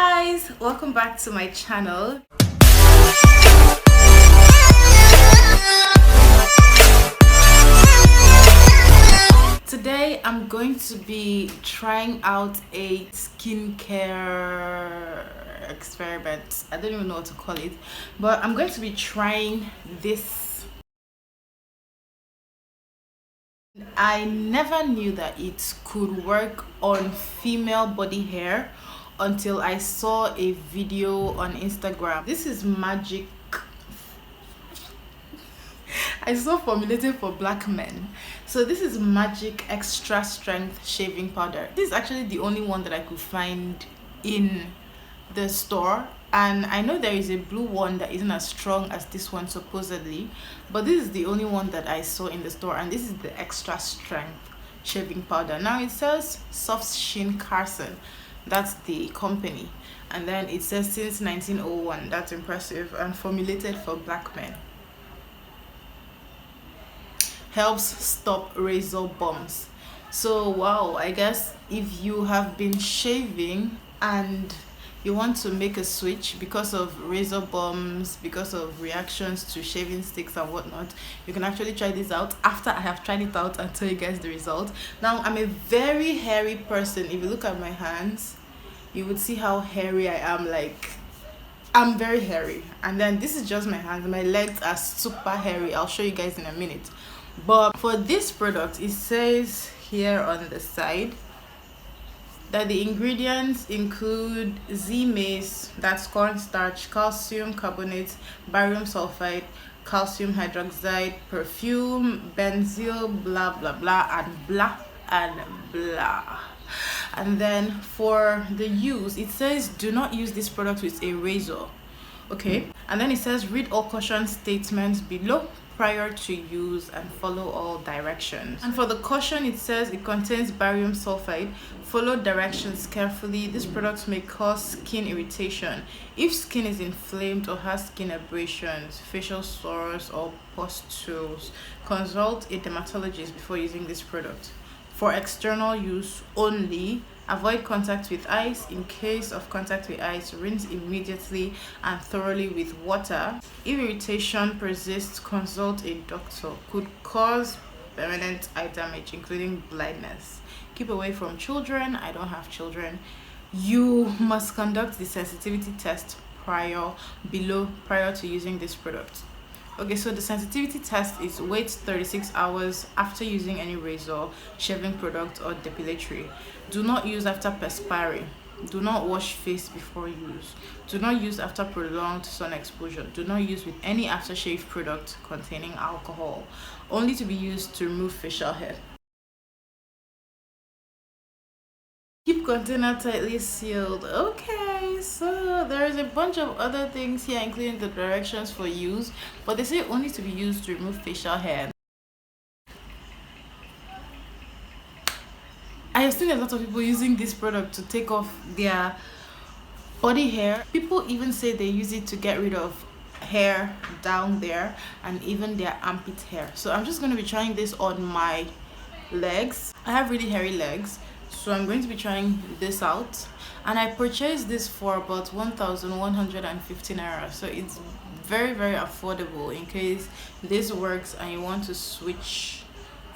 guys, welcome back to my channel. Today I'm going to be trying out a skincare experiment. I don't even know what to call it, but I'm going to be trying this. I never knew that it could work on female body hair until I saw a video on Instagram. This is magic. I saw formulated for black men. So this is magic extra strength shaving powder. This is actually the only one that I could find in the store, and I know there is a blue one that isn't as strong as this one supposedly, but this is the only one that I saw in the store, and this is the extra strength shaving powder. Now it says Soft Sheen Carson, that's the company, and then it says since 1901. That's impressive. And formulated for black men. Helps stop razor bumps. So wow, I guess if you have been shaving and you want to make a switch because of razor bumps, because of reactions to shaving sticks and whatnot, you can actually try this out after I have tried it out and tell you guys the result. Now I'm a very hairy person. If you look at my hands, you would see how hairy I am. Like, I'm very hairy. And then this is just my hands. My legs are super hairy. I'll show you guys in a minute. But for this product, it says here on the side that the ingredients include Z-mace, that's cornstarch, calcium carbonate, barium sulfide, calcium hydroxide, perfume, benzyl, blah blah blah, and blah and blah. And then for the use, it says do not use this product with a razor. Okay, and then it says read all caution statements below prior to use and follow all directions. And for the caution, it says it contains barium sulfide. Follow directions carefully. This product may cause skin irritation. If skin is inflamed or has skin abrasions, facial sores, or pustules, consult a dermatologist before using this product. For external use only, avoid contact with ice. In case of contact with ice, rinse immediately and thoroughly with water. If irritation persists, consult a doctor. Could cause permanent eye damage, including blindness. Keep away from children. I don't have children. You must conduct the sensitivity test prior to using this product. Okay, so the sensitivity test is wait 36 hours after using any razor, shaving product, or depilatory. Do not use after perspiring. Do not wash face before use. Do not use after prolonged sun exposure. Do not use with any aftershave product containing alcohol. Only to be used to remove facial hair. Keep container tightly sealed. Okay, so there is a bunch of other things here, including the directions for use, but they say only to be used to remove facial hair. I have seen a lot of people using this product to take off their body hair. People even say they use it to get rid of hair down there and even their armpit hair. So I'm just going to be trying this on my legs. I have really hairy legs, so I'm going to be trying this out, and I purchased this for about 1,150 naira, so it's very affordable in case this works and you want to switch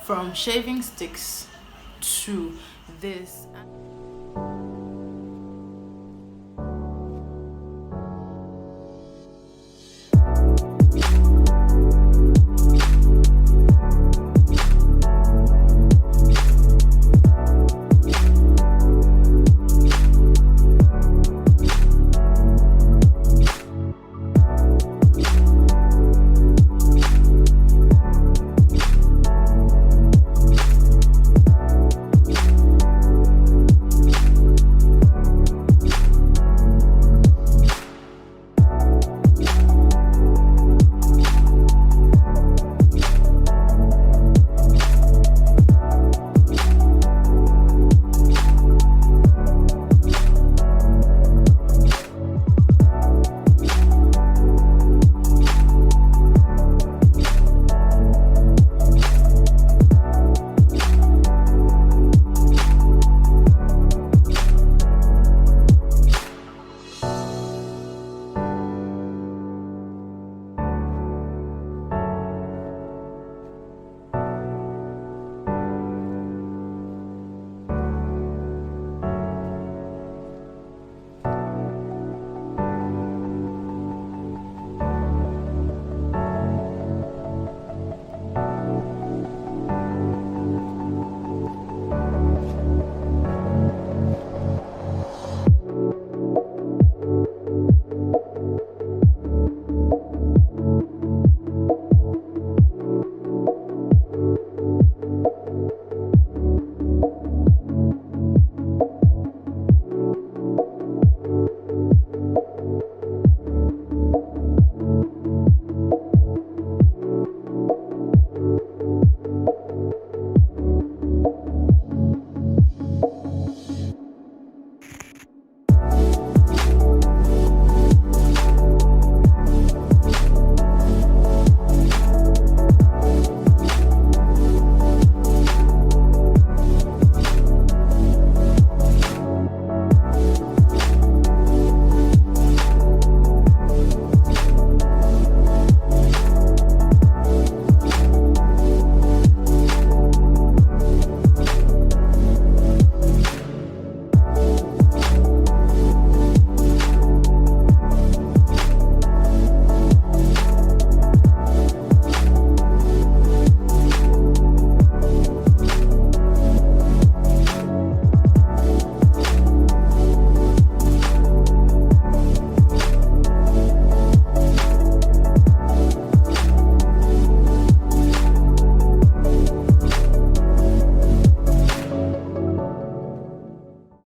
from shaving sticks to this.